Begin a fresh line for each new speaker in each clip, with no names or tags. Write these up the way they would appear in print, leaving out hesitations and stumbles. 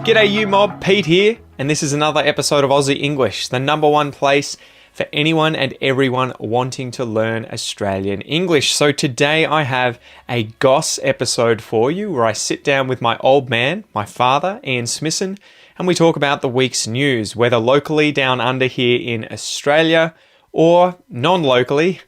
G'day you mob, Pete here, and this is another episode of Aussie English, the number one place for anyone and everyone wanting to learn Australian English. So today I have a Goss episode for you where I sit down with my old man, my father, Ian Smissen, and we talk about the week's news, whether locally down under here in Australia or non-locally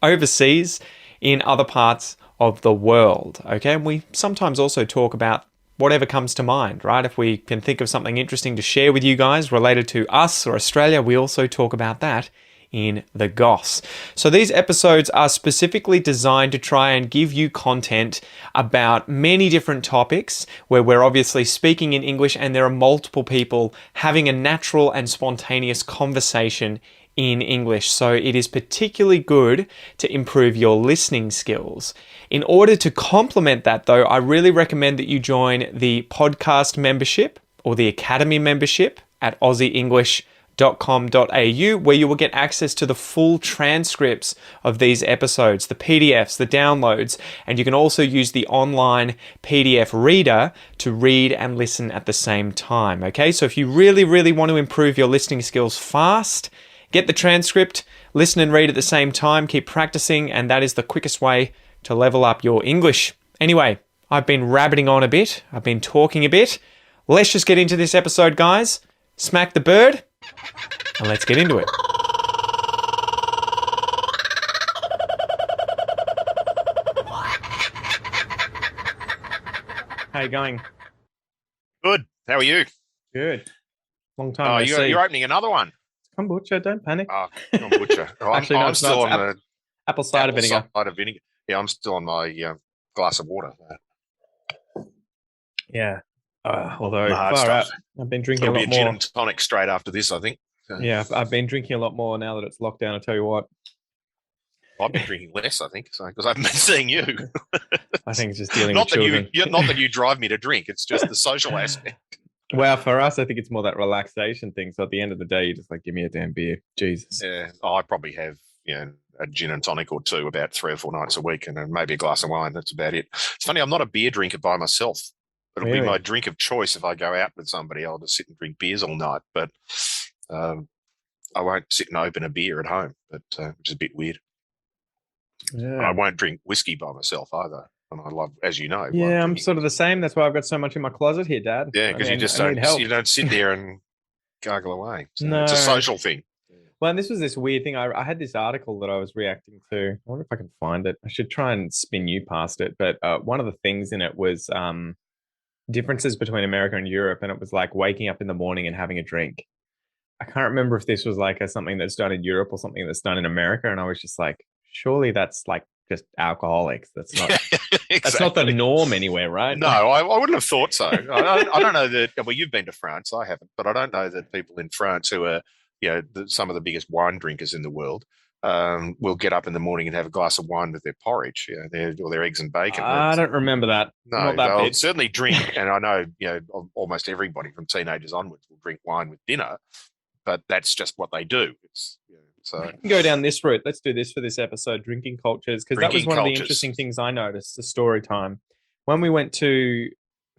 overseas in other parts of the world. Okay, and we sometimes also talk about whatever comes to mind, right? If we can think of something interesting to share with you guys related to us or Australia, we also talk about that in the Goss. So these episodes are specifically designed to try and give you content about many different topics where we're obviously speaking in English and there are multiple people having a natural and spontaneous conversation in English. So it is particularly good to improve your listening skills. In order to complement that though, I really recommend that you join the podcast membership or the academy membership at aussieenglish.com.au, where you will get access to the full transcripts of these episodes, the PDFs, the downloads, and you can also use the online PDF reader to read and listen at the same time. Okay, so if you really, really want to improve your listening skills fast, get the transcript, listen and read at the same time, keep practicing, and that is the quickest way to level up your English. Anyway, I've been rabbiting on a bit, I've been talking a bit. Let's just get into this episode, guys. Smack the bird, and let's get into it. How you going?
Good. How are you?
Good. Long time no see.
You're opening another one.
Kombucha, don't panic.
Oh, kombucha.
Actually, no,
I'm still on the
apple cider vinegar.
Yeah, I'm still on my glass of water.
Yeah. Although far out, I've been drinking a lot more.
Gin and tonic straight after this, I think. So.
Yeah, I've been drinking a lot more now that it's locked down. I tell you what.
I've been drinking less, I think, because I haven't been seeing you.
I think it's just dealing with children.
Not that you drive me to drink. It's just the social aspect.
Well, for us, I think it's more that relaxation thing. So at the end of the day, you just like, give me a damn beer. Jesus.
Yeah, I probably have, a gin and tonic or two about 3 or 4 nights a week, and then maybe a glass of wine. That's about it. It's funny, I'm not a beer drinker by myself. It'll be my drink of choice if I go out with somebody. I'll just sit and drink beers all night, but I won't sit and open a beer at home, which is a bit weird. Yeah. I won't drink whiskey by myself either. And I love, as you know.
Yeah, I'm sort of the same. That's why I've got so much in my closet here, Dad.
Yeah, because you don't sit there and gargle away. So
no.
It's a social thing.
Well, and this was this weird thing. I had this article that I was reacting to. I wonder if I can find it. I should try and spin you past it. But one of the things in it was differences between America and Europe. And it was like waking up in the morning and having a drink. I can't remember if this was like something that's done in Europe or something that's done in America. And I was just like, surely that's like just alcoholics. That's not exactly. That's not the norm anywhere, right?
No, I wouldn't have thought so. I don't know that. Well, you've been to France. I haven't, but I don't know that people in France who are, some of the biggest wine drinkers in the world, will get up in the morning and have a glass of wine with their porridge, or their eggs and bacon.
I don't remember that.
No, they'll certainly drink, and I know, almost everybody from teenagers onwards will drink wine with dinner, but that's just what they do. So
we can go down this route. Let's do this for this episode, drinking cultures, because that was one of the interesting things I noticed, the story time. When we went to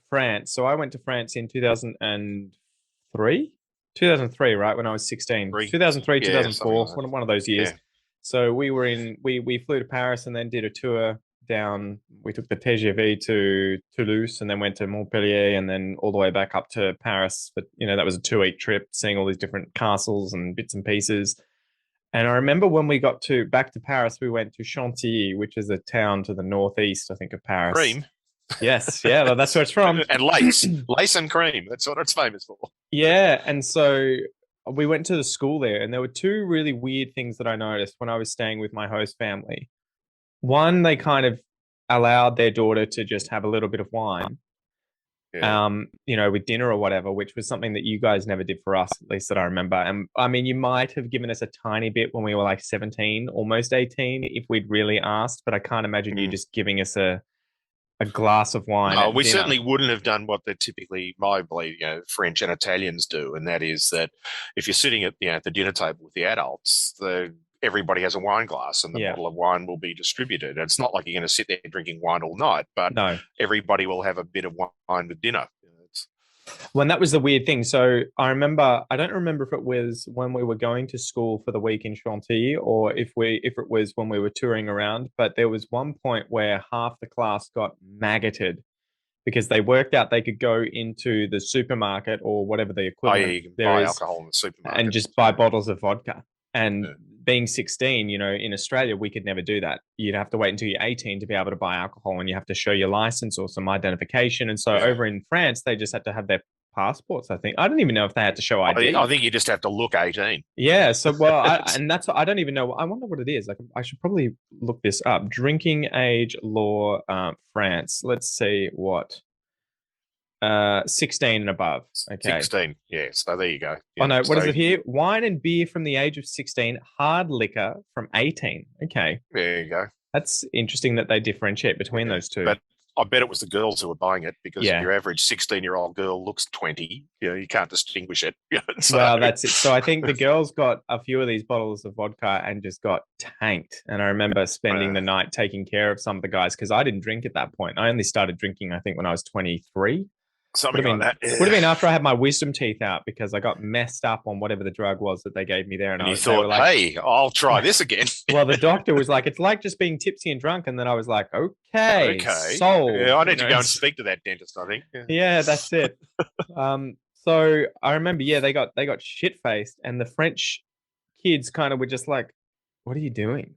France, so I went to France in 2003, right, when I was 16. 2003, 2004, like one of those years. Yeah. So we flew to Paris and then did a tour down. We took the TGV to Toulouse and then went to Montpellier and then all the way back up to Paris. But, that was a 2-week trip, seeing all these different castles and bits and pieces. And I remember when we got back to Paris, we went to Chantilly, which is a town to the northeast, I think, of Paris.
Cream.
Yes, yeah, that's where it's from.
And lace and cream. That's what it's famous for.
Yeah, and so we went to the school there, and there were 2 really weird things that I noticed when I was staying with my host family. One, they kind of allowed their daughter to just have a little bit of wine. Yeah. With dinner or whatever, which was something that you guys never did for us, at least that I remember. And I mean, you might have given us a tiny bit when we were like 17, almost 18, if we'd really asked, but I can't imagine you just giving us a glass of wine.
No, we certainly wouldn't have done what they typically, I believe, French and Italians do, and that is that if you're sitting at the dinner table with the adults, everybody has a wine glass and the bottle of wine will be distributed. It's not like you're going to sit there drinking wine all night, but everybody will have a bit of wine with dinner.
When that was the weird thing. So I remember, I don't remember if it was when we were going to school for the week in Chantilly or if it was when we were touring around, but there was one point where half the class got maggoted because they worked out they could go into the supermarket or whatever the
Oh, yeah,
equivalent
you can
there
buy
is
alcohol in the
and
supermarket.
just buy bottles of vodka. And
Yeah.
being 16, in Australia, we could never do that. You'd have to wait until you're 18 to be able to buy alcohol and you have to show your license or some identification. And so
Yeah.
over in France, they just had to have their passports, I think. I don't even know if they had to show
I
ID.
think you just have to look 18.
Yeah, so and that's I don't even know. I wonder what it is. Like I should probably look this up. Drinking age law, France. Let's see what 16 and above. Okay.
16. Yeah. So there you go.
Oh
Yeah.
no, what is
So
it here? Wine and beer from the age of 16, hard liquor from 18. Okay.
there you go.
That's interesting that they differentiate between
Yeah.
those two.
But I bet it was the girls who were buying it because
Yeah.
your average 16-year-old girl looks 20. You can't distinguish it. So,
Well, that's it. So I think the girls got a few of these bottles of vodka and just got tanked. And I remember spending the night taking care of some of the guys because I didn't drink at that point. I only started drinking, I think, when I was 23.
something like that.
Would have been after I had my wisdom teeth out because I got messed up on whatever the drug was that they gave me there.
And
they
you
were
thought,
like,
hey, I'll try this again.
well, the doctor was like, it's like just being tipsy and drunk. And then I was like, okay, sold.
Yeah, I need to go and speak to that dentist, I think.
Yeah, that's it. So I remember, yeah, they got shit faced, and the French kids kind of were just like, "What are you doing?"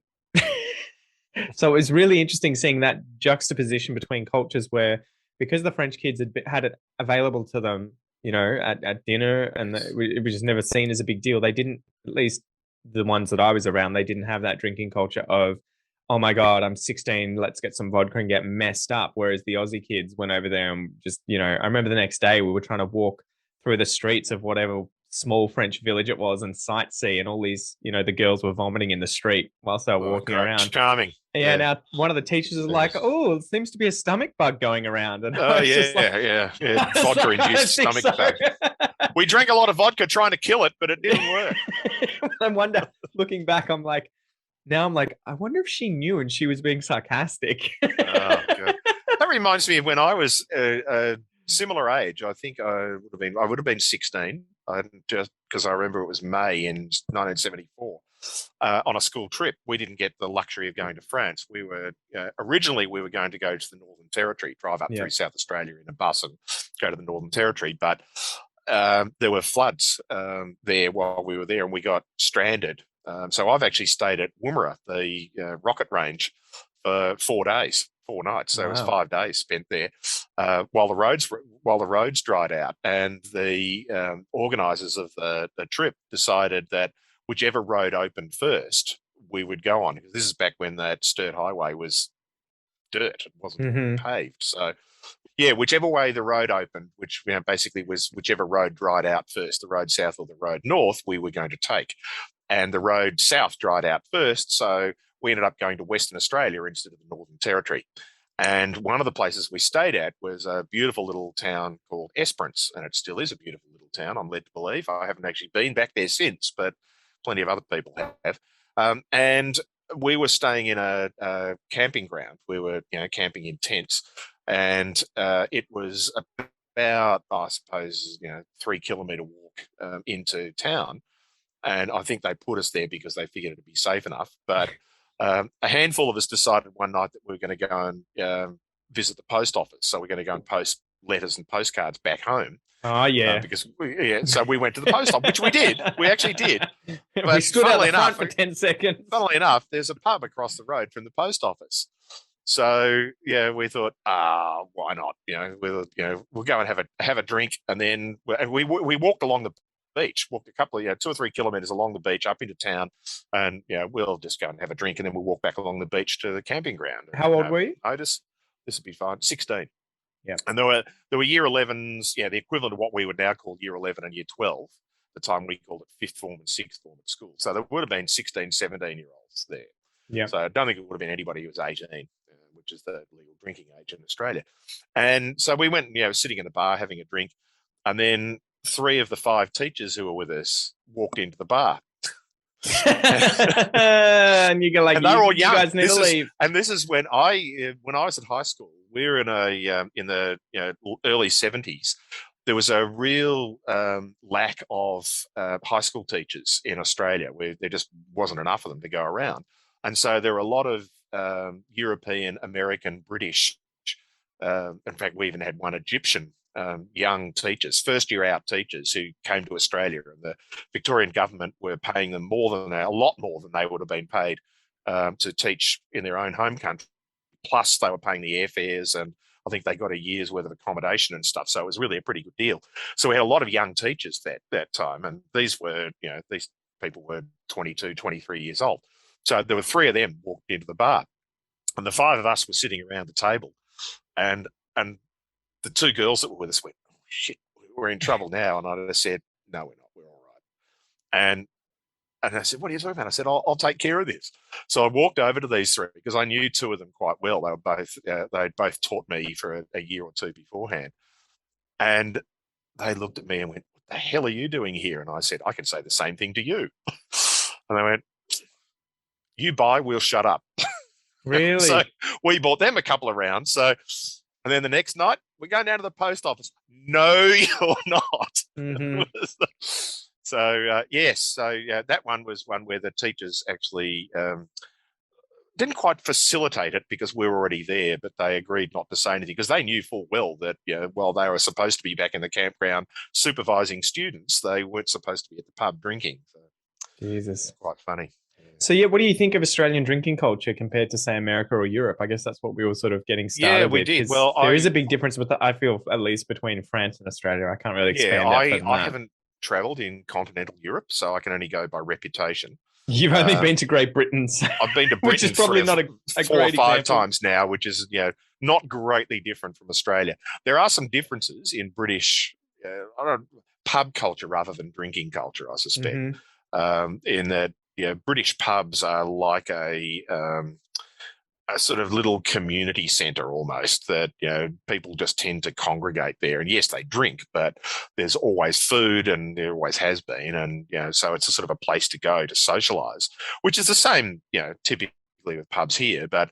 So it was really interesting seeing that juxtaposition between cultures where because the French kids had it available to them, at dinner, and it was just never seen as a big deal. They didn't, at least the ones that I was around, they didn't have that drinking culture of, oh my God, I'm 16, let's get some vodka and get messed up. Whereas the Aussie kids went over there and just, I remember the next day we were trying to walk through the streets of whatever small French village it was and sightsee, and all these, the girls were vomiting in the street whilst they were walking around.
Charming.
Yeah, now one of the teachers was like, "Oh, it seems to be a stomach bug going around." And I was just like,
yeah. Vodka-induced stomach bug. We drank a lot of vodka trying to kill it, but it didn't work.
I wonder, looking back, I'm like, I wonder if she knew and she was being sarcastic.
Oh, God. That reminds me of when I was a similar age. I think I would have been 16. Just because I remember it was May in 1974. On a school trip, we didn't get the luxury of going to France. We were originally we were going to go to the Northern Territory, drive up through South Australia in a bus and go to the Northern Territory. But there were floods there while we were there, and we got stranded. So I've actually stayed at Woomera, the rocket range, for 4 days, 4 nights. So it was 5 days spent there while the roads dried out, and the organisers of the trip decided that whichever road opened first, we would go on. This is back when that Sturt Highway was dirt; it wasn't paved. So, yeah, whichever way the road opened, which basically was whichever road dried out first, the road south or the road north, we were going to take. And the road south dried out first, so we ended up going to Western Australia instead of the Northern Territory. And one of the places we stayed at was a beautiful little town called Esperance, and it still is a beautiful little town, I'm led to believe. I haven't actually been back there since, but plenty of other people have. And we were staying in a camping ground. We were, camping in tents, and it was about, I suppose, 3 kilometre walk into town. And I think they put us there because they figured it'd be safe enough. But a handful of us decided one night that we were going to go and visit the post office. So we're going to go and post letters and postcards back home.
Oh, yeah.
So we went to the post office, which we did. We actually did.
But we stood out the front for 10 seconds.
Funnily enough, there's a pub across the road from the post office. So, we thought, why not? We'll go and have a drink. And then we walked along the beach, walked a couple of 2 or 3 kilometres along the beach up into town, and we'll just go and have a drink, and then we'll walk back along the beach to the camping ground.
How old were you?
This would be fine. 16.
Yeah.
And there were year 11s, the equivalent of what we would now call year 11 and year 12. The time we called it 5th form and 6th form at school. So there would have been 16, 17-year-olds there.
Yeah.
So I don't think it would have been anybody who was 18, which is the legal drinking age in Australia. And so we went, sitting in the bar having a drink, and then 3 of the 5 teachers who were with us walked into the bar.
And you go like, and they're all young. You guys need to leave.
And this is when I was at high school. We were in the early 70s, there was a real lack of high school teachers in Australia, where there just wasn't enough of them to go around. And so there were a lot of European, American, British. In fact, we even had one Egyptian young teachers, first year out teachers who came to Australia, and the Victorian government were paying them a lot more than they would have been paid to teach in their own home country. Plus, they were paying the airfares, and I think they got a year's worth of accommodation and stuff. So it was really a pretty good deal. So we had a lot of young teachers that time, and these people were 22, 23 years old. So there were three of them walked into the bar, and the five of us were sitting around the table, and the two girls that were with us went, oh, shit, we're in trouble now. And I just said, no, we're not. We're all right. And I said, what are you talking about? I said, I'll take care of this. So I walked over to these three because I knew two of them quite well. They'd both taught me for a year or two beforehand. And they looked at me and went, what the hell are you doing here? And I said, I can say the same thing to you. And they went, you buy, we'll shut up.
Really?
So we bought them a couple of rounds. And then the next night, we're going down to the post office. No, you're not.
Mm-hmm.
Yes. So that one was one where the teachers actually didn't quite facilitate it because we were already there, but they agreed not to say anything because they knew full well that, while they were supposed to be back in the campground supervising students, they weren't supposed to be at the pub drinking. So
Jesus.
quite funny.
So, what do you think of Australian drinking culture compared to, say, America or Europe? I guess that's what we were sort of getting started
Yeah, we
with.
did. Well,
there is a big difference I feel, at least between France and Australia. I can't really expand
I haven't travelled in continental Europe, so I can only go by reputation.
You've only been to Great Britain.
I've been to Britain,
which is probably not a
four
great
or five
example.
times now, which is not greatly different from Australia. There are some differences in British pub culture rather than drinking culture, I suspect. Mm-hmm. In that, British pubs are like a sort of little community centre almost that people just tend to congregate there. And yes, they drink, but there's always food, and there always has been, and so it's a sort of a place to go to socialise, which is the same typically with pubs here, but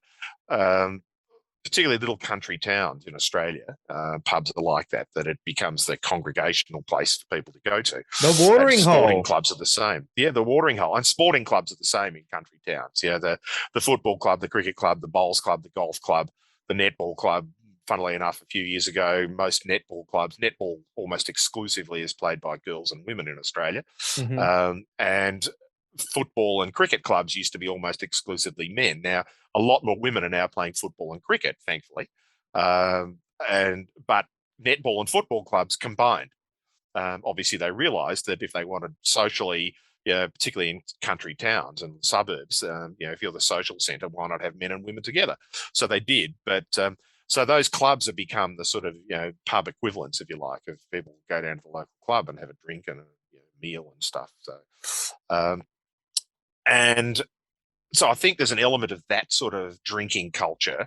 particularly little country towns in Australia, pubs are like that it becomes the congregational place for people to go to.
The watering hole.
Sporting clubs are the same. Yeah, the watering hole. And sporting clubs are the same in country towns. The football club, the cricket club, the bowls club, the golf club, the netball club. Funnily enough, a few years ago, most netball almost exclusively is played by girls and women in Australia. Mm-hmm. And football and cricket clubs used to be almost exclusively men. Now, a lot more women are now playing football and cricket, thankfully. But netball and football clubs combined. Obviously, they realised that if they wanted socially, particularly in country towns and suburbs, if you're the social centre, why not have men and women together? So they did. But so those clubs have become the sort of pub equivalents, if you like, of people go down to the local club and have a drink and a meal and stuff. So and so I think there's an element of that sort of drinking culture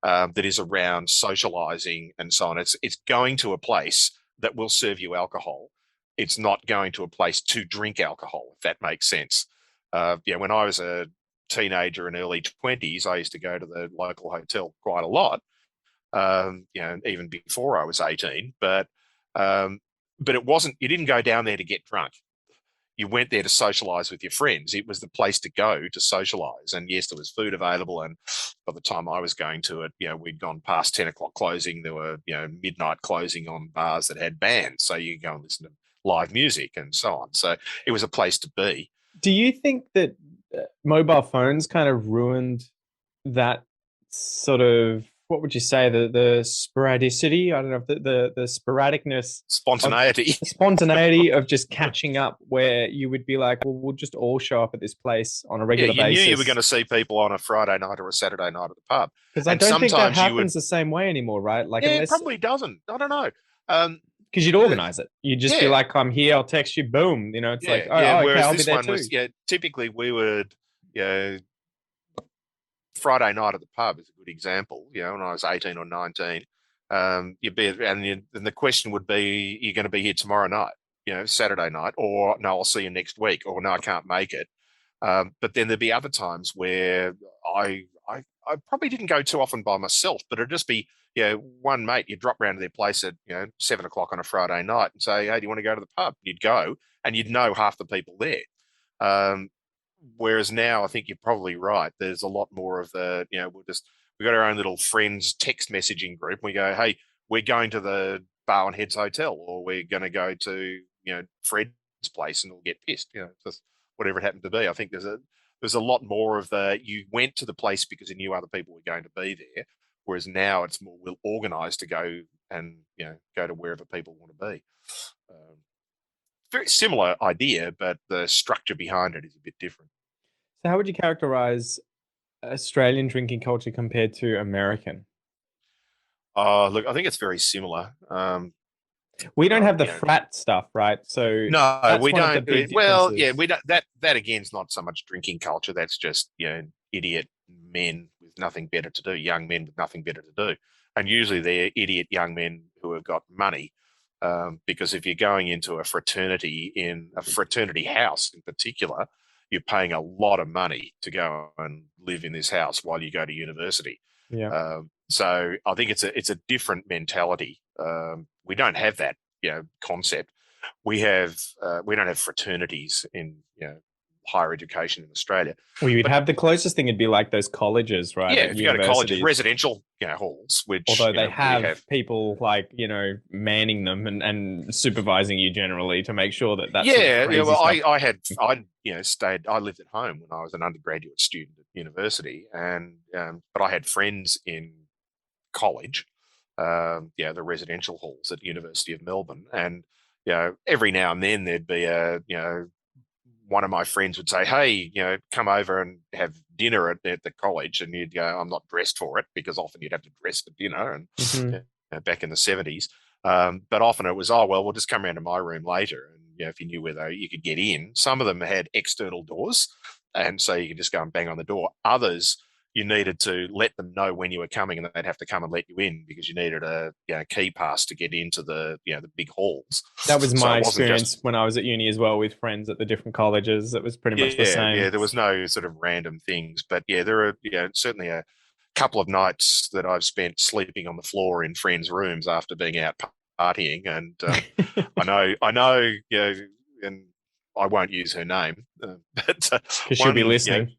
that is around socialising and so on. It's going to a place that will serve you alcohol. It's not going to a place to drink alcohol, if that makes sense. When I was a teenager in early 20s, I used to go to the local hotel quite a lot, even before I was 18. But it wasn't, you didn't go down there to get drunk. You went there to socialise with your friends. It was the place to go to socialise. And yes, there was food available. And by the time I was going to it, we'd gone past 10 o'clock closing. There were, midnight closing on bars that had bands. So you could go and listen to live music and so on. So it was a place to be.
Do you think that mobile phones kind of ruined that sort of, what would you say, the sporadicity? I don't know, the sporadicness.
Spontaneity
of just catching up, where you would be like, well, we'll just all show up at this place on a regular basis.
You knew you were going to see people on a Friday night or a Saturday night at the pub.
Because I don't think that happens the same way anymore, right?
It probably doesn't. I don't know.
Because you'd organise it. You'd just be like, I'm here, I'll text you, boom. It's like, okay, I'll be there too.
Typically we would, Friday night at the pub is a good example. When I was 18 or 19, you'd be, and the question would be, you're going to be here tomorrow night, Saturday night, or no, I'll see you next week, or no, I can't make it. But then there'd be other times where I I probably didn't go too often by myself, but it'd just be, one mate, you'd drop round to their place at, 7 o'clock on a Friday night and say, hey, do you want to go to the pub? You'd go and you'd know half the people there. Um, Whereas now, I think you're probably right. There's a lot more of the, we've got our own little friends text messaging group. We go, hey, we're going to the Bar and Heads Hotel, or we're going to go to, Fred's place, and we'll get pissed, just whatever it happened to be. I think there's a lot more of the, you went to the place because you knew other people were going to be there. Whereas now it's more well organized to go and, go to wherever people want to be. Very similar idea, but the structure behind it is a bit different.
So how would you characterize Australian drinking culture compared to American?
Look, I think it's very similar.
We don't have the frat stuff, right? So
No,
that's
we
one of the
don't.
big
Well, yeah,
differences.
we don't. That again is not so much drinking culture. That's just idiot men with nothing better to do, young men with nothing better to do, and usually they're idiot young men who have got money. Because if you're going into a fraternity, in a fraternity house in particular, you're paying a lot of money to go and live in this house while you go to university.
Yeah.
So I think it's a different mentality. We don't have that concept. We don't have fraternities in higher education in Australia.
Well, you'd
But
have the closest thing would be like those colleges, right?
yeah,
At
if you go to colleges,
universities.
residential halls, which
Although they
we
have
have.
people like, manning them and supervising you generally to make sure that that sort of
Yeah,
crazy
well,
stuff.
I lived at home when I was an undergraduate student at university, and but I had friends in college, the residential halls at University of Melbourne, and every now and then there'd be one of my friends would say, hey, come over and have dinner at the college, and you'd go, I'm not dressed for it, because often you'd have to dress for dinner, and
Hmm.
back in the 70s. But often it was, oh, well, we'll just come around to my room later. And if you knew where you could get in, some of them had external doors. And so you could just go and bang on the door. Others, you needed to let them know when you were coming, and they'd have to come and let you in because you needed a key pass to get into the big halls.
That was
So
my
it wasn't
experience
just,
when I was at uni as well with friends at the different colleges. It was pretty much the
yeah,
same.
there was no sort of random things. But yeah, there are certainly a couple of nights that I've spent sleeping on the floor in friends' rooms after being out partying, and I know, and I won't use her name, but
Because she'll be
one,
listening.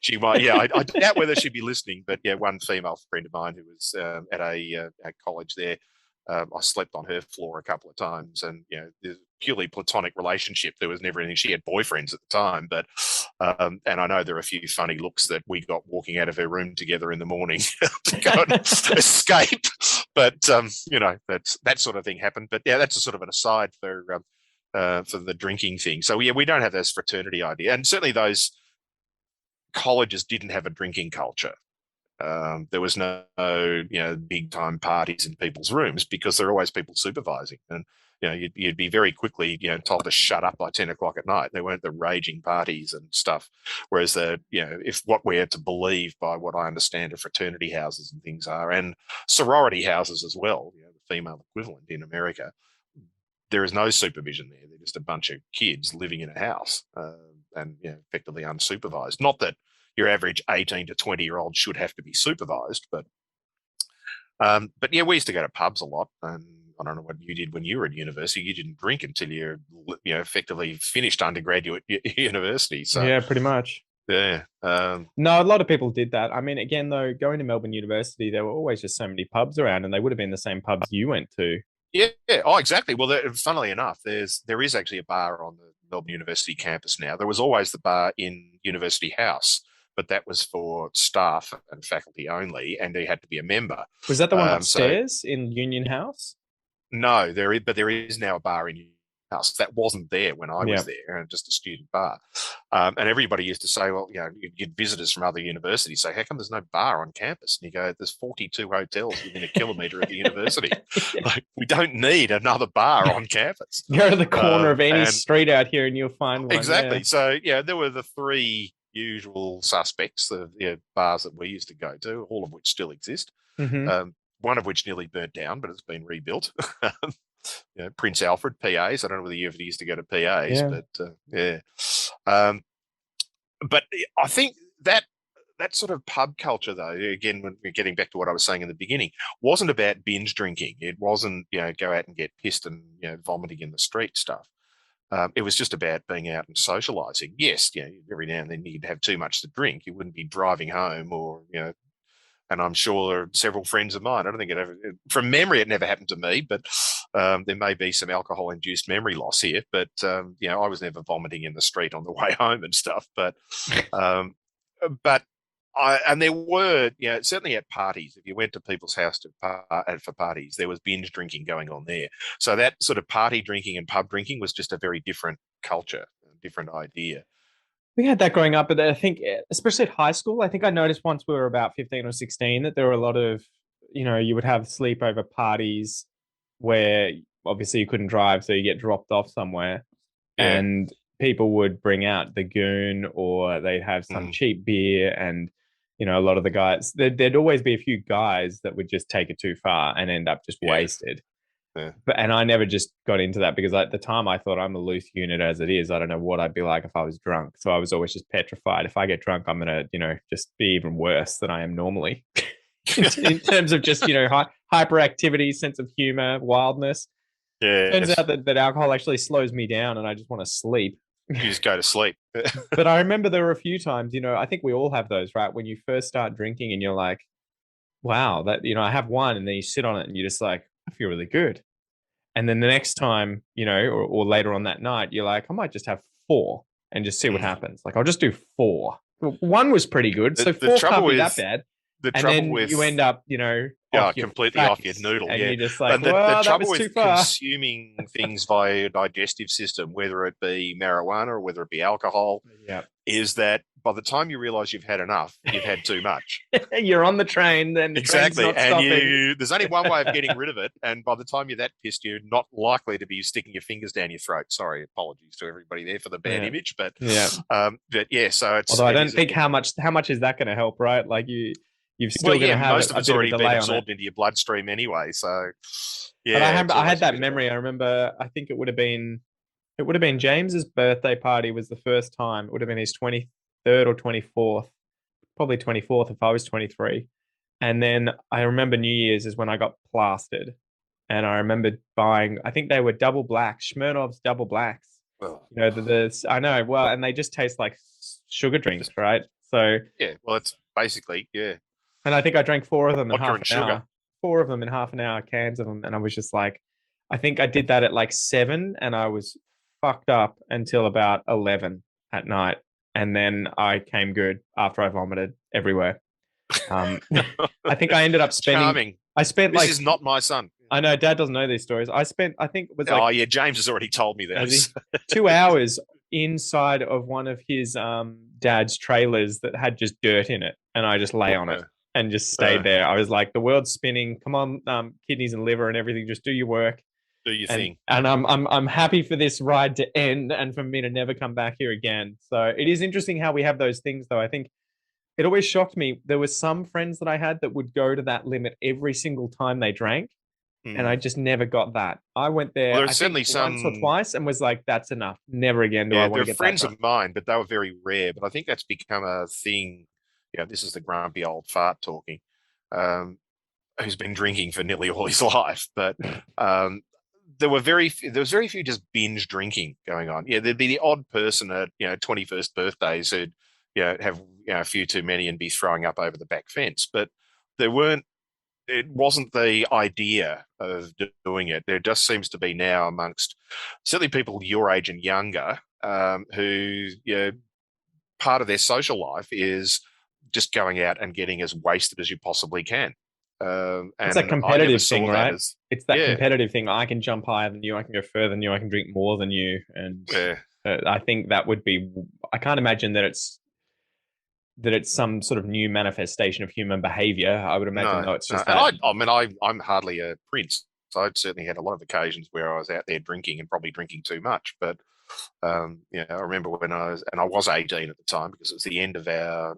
she might, yeah, I doubt whether she'd be listening, but yeah, one female friend of mine who was at a college there, I slept on her floor a couple of times, and there's a purely platonic relationship. There was never anything. She had boyfriends at the time, but and I know there are a few funny looks that we got walking out of her room together in the morning to go and escape. But that's that sort of thing happened. But yeah, that's a sort of an aside for the drinking thing. So yeah, we don't have this fraternity idea, and certainly those colleges didn't have a drinking culture. There was no, big time parties in people's rooms because there are always people supervising, and you'd be very quickly, told to shut up by 10 o'clock at night. There weren't the raging parties and stuff. Whereas if what we're to believe by what I understand of fraternity houses and things are, and sorority houses as well, the female equivalent in America, there is no supervision there. They're just a bunch of kids living in a house, and effectively unsupervised. Not that your average 18 to 20-year-old should have to be supervised, but yeah, we used to go to pubs a lot, and I don't know what you did when you were at university. You didn't drink until you effectively finished undergraduate university. So
Yeah, pretty much.
yeah,
No, a lot of people did that. I mean, again, though, going to Melbourne University, there were always just so many pubs around, and they would have been the same pubs you went to.
yeah. Oh, exactly. Well, funnily enough, there is actually a bar on the Melbourne University campus now. There was always the bar in University House, but that was for staff and faculty only, and you had to be a member.
Was that the one
So
upstairs in Union House?
no, there is now a bar in house that wasn't there when I
Yeah.
was there, and just a student bar. And everybody used to say, well, you'd visitors from other universities say, how come there's no bar on campus? And you go, there's 42 hotels within a kilometre of the university.
Yeah.
Like, we don't need another bar on campus.
Go to the corner of any
And
street out here and you'll find one.
exactly.
Yeah.
So there were the three usual suspects, the bars that we used to go to, all of which still exist.
Hmm.
One of which nearly burnt down, but it's been rebuilt. Prince Alfred PAs. I don't know whether you ever used to go to PAs,
Yeah.
but yeah. Um, but I think that that sort of pub culture, though, again, when we're getting back to what I was saying in the beginning, wasn't about binge drinking. It wasn't, go out and get pissed and, vomiting in the street stuff. It was just about being out and socializing. Yes, every now and then you'd have too much to drink. You wouldn't be driving home or, and I'm sure there are several friends of mine. I don't think it ever, from memory, it never happened to me, but there may be some alcohol-induced memory loss here. But I was never vomiting in the street on the way home and stuff. Um, but and there were, certainly at parties, if you went to people's house for parties, there was binge drinking going on there. So that sort of party drinking and pub drinking was just a very different culture, a different idea.
We had that growing up, but I think, especially at high school, I think I noticed once we were about 15 or 16 that there were a lot of, you would have sleepover parties where obviously you couldn't drive, so you get dropped off somewhere,
Yeah.
and people would bring out the goon or they'd have some cheap beer. And, a lot of the guys, there'd always be a few guys that would just take it too far and end up just wasted.
Yeah.
And I never just got into that because at the time I thought I'm a loose unit as it is. I don't know what I'd be like if I was drunk. So I was always just petrified. If I get drunk, I'm going to, just be even worse than I am normally in terms of just, hyperactivity, sense of humor, wildness.
Yeah.
Turns out that alcohol actually slows me down and I just want to sleep.
You just go to sleep.
But I remember there were a few times, I think we all have those, right? When you first start drinking and you're like, wow, that, I have one, and then you sit on it and you're just like, I feel really good. And then the next time, or later on that night, you're like, I might just have 4 and just see what happens. Like, I'll just do 4. One was pretty good, so 4 can't be that bad. And then you end up,
completely off your noodle.
And
yeah,
you're just like,
the
that
trouble
was too
with
far.
consuming things via your digestive system, whether it be marijuana or whether it be alcohol, is that by the time you realize you've had enough, you've had too much.
You're on the train, then
exactly,
and
there's only one way of getting rid of it, and by the time you're that pissed, you're not likely to be sticking your fingers down your throat. Sorry, apologies to everybody there for the bad image, but so it's.
Although I don't think how much is that going to help, right? Like you've still going to have
most of it's already been absorbed into your bloodstream anyway. So
but I had that memory. I remember. I think it would have been James's birthday party was the first time. It would have been his 23rd or 24th, probably 24th if I was 23. And then I remember New Year's is when I got plastered, and I remember buying. I think they were double black, Smirnoff's double blacks.
Oh.
I know. Well, and they just taste like sugar drinks, right? So
well, it's basically
And I think I drank 4 of them in
Vodka
half
and
an hour.
sugar.
4 of them in half an hour, cans of them, and I was just like, I think I did that at like 7, and I was fucked up until about 11 at night, and then I came good after I vomited everywhere. I think I ended up spending.
Charming.
I spent
this is not my son.
I know Dad doesn't know these stories. I think it was
like, oh yeah, James has already told me that.
2 hours inside of one of his dad's trailers that had just dirt in it, and I just lay on it and just stayed there. I was like, the world's spinning. Come on, kidneys and liver and everything. Just do your work.
Do your thing.
And I'm happy for this ride to end and for me to never come back here again. So it is interesting how we have those things, though. I think it always shocked me. There were some friends that I had that would go to that limit every single time they drank. And I just never got that. I went there
there's certainly
once or twice and was like, that's enough. Never again do I want to get
friends of mine, but they were very rare. But I think that's become a thing. This is the grumpy old fart talking, who's been drinking for nearly all his life. But there was very few just binge drinking going on. Yeah, there'd be the odd person at 21st birthdays who'd have a few too many and be throwing up over the back fence. But it wasn't the idea of doing it. There just seems to be now amongst certainly people your age and younger who part of their social life is just going out and getting as wasted as you possibly can.
It's a competitive thing, right? It's that competitive thing. I can jump higher than you. I can go further than you. I can drink more than you. And I think that would be. I can't imagine that it's some sort of new manifestation of human behavior. I would imagine, though, it's just that.
I'm hardly a prince. So I'd certainly had a lot of occasions where I was out there drinking and probably drinking too much. But I remember when I was 18 at the time, because it was the end of our.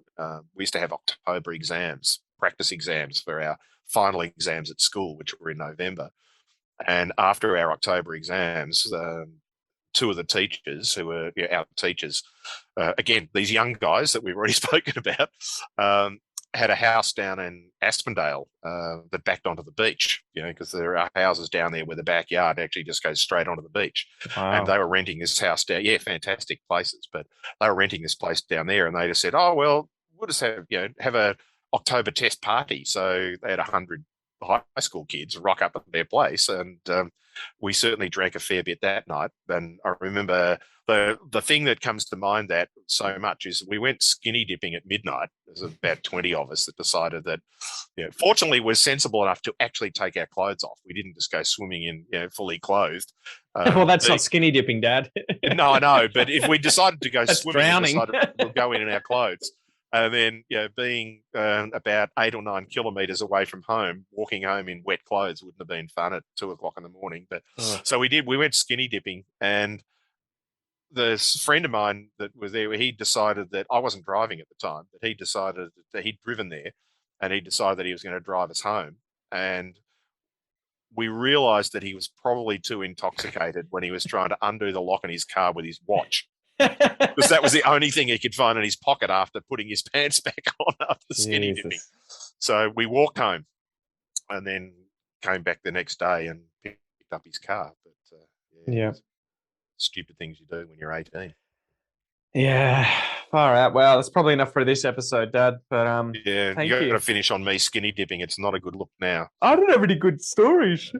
We used to have October exams, practice exams for our final exams at school, which were in November. And after our October exams, two of the teachers who were our teachers, again, these young guys that we've already spoken about, had a house down in Aspendale that backed onto the beach, because there are houses down there where the backyard actually just goes straight onto the beach.
Wow.
And they were renting this house down. Yeah, fantastic places. But they were renting this place down there, and they just said, oh, well, we'll just have a October test party. So they had 100 high school kids rock up at their place, and we certainly drank a fair bit that night. And I remember the thing that comes to mind that so much is we went skinny dipping at midnight. There's about 20 of us that decided that, fortunately, we're sensible enough to actually take our clothes off. We didn't just go swimming in, fully clothed.
Well, that's not skinny dipping, Dad.
No, I know. But if we decided to go
That's
swimming,
drowning.
we'll go in our clothes. And then, being about 8 or 9 kilometres away from home, walking home in wet clothes wouldn't have been fun at 2 o'clock in the morning. But so we did. We went skinny dipping, and this friend of mine that was there, he decided that I wasn't driving at the time, but he decided that he'd driven there, and he decided that he was going to drive us home. And we realised that he was probably too intoxicated when he was trying to undo the lock in his car with his watch. Because that was the only thing he could find in his pocket after putting his pants back on after skinny dipping. So we walked home and then came back the next day and picked up his car. But stupid things you do when you're 18.
Yeah, far out. Well, that's probably enough for this episode, Dad. But thank
you got
you.
to finish on me skinny dipping. It's not a good look now.
I don't have any good stories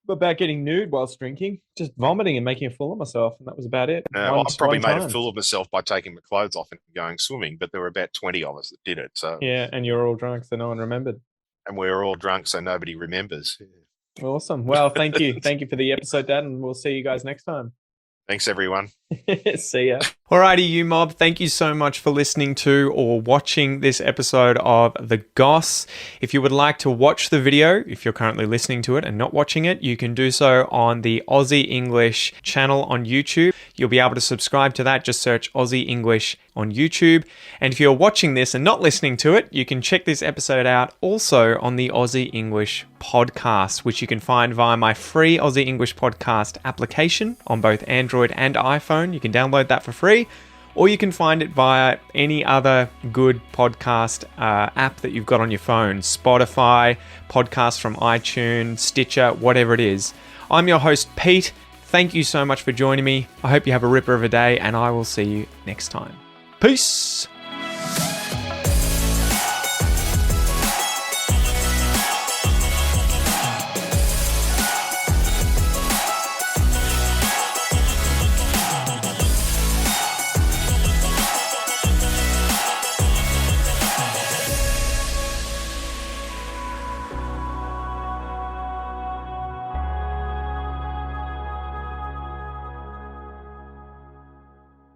about getting nude whilst drinking, just vomiting and making a fool of myself, and that was about it.
I probably made a fool of myself by taking my clothes off and going swimming, but there were about 20 of us that did it. So
yeah, and you're all drunk, so no one remembered.
And we were all drunk, so nobody remembers.
Awesome. Well, thank you. Thank you for the episode, Dad, and we'll see you guys next time.
Thanks, everyone.
See ya. Alrighty, you mob. Thank you so much for listening to or watching this episode of The Goss. If you would like to watch the video, if you're currently listening to it and not watching it, you can do so on the Aussie English channel on YouTube. You'll be able to subscribe to that. Just search Aussie English on YouTube. And if you're watching this and not listening to it, you can check this episode out also on the Aussie English podcast, which you can find via my free Aussie English podcast application on both Android and iPhone. You can download that for free, or you can find it via any other good podcast app that you've got on your phone. Spotify, podcasts from iTunes, Stitcher, whatever it is. I'm your host, Pete. Thank you so much for joining me. I hope you have a ripper of a day, and I will see you next time. Peace.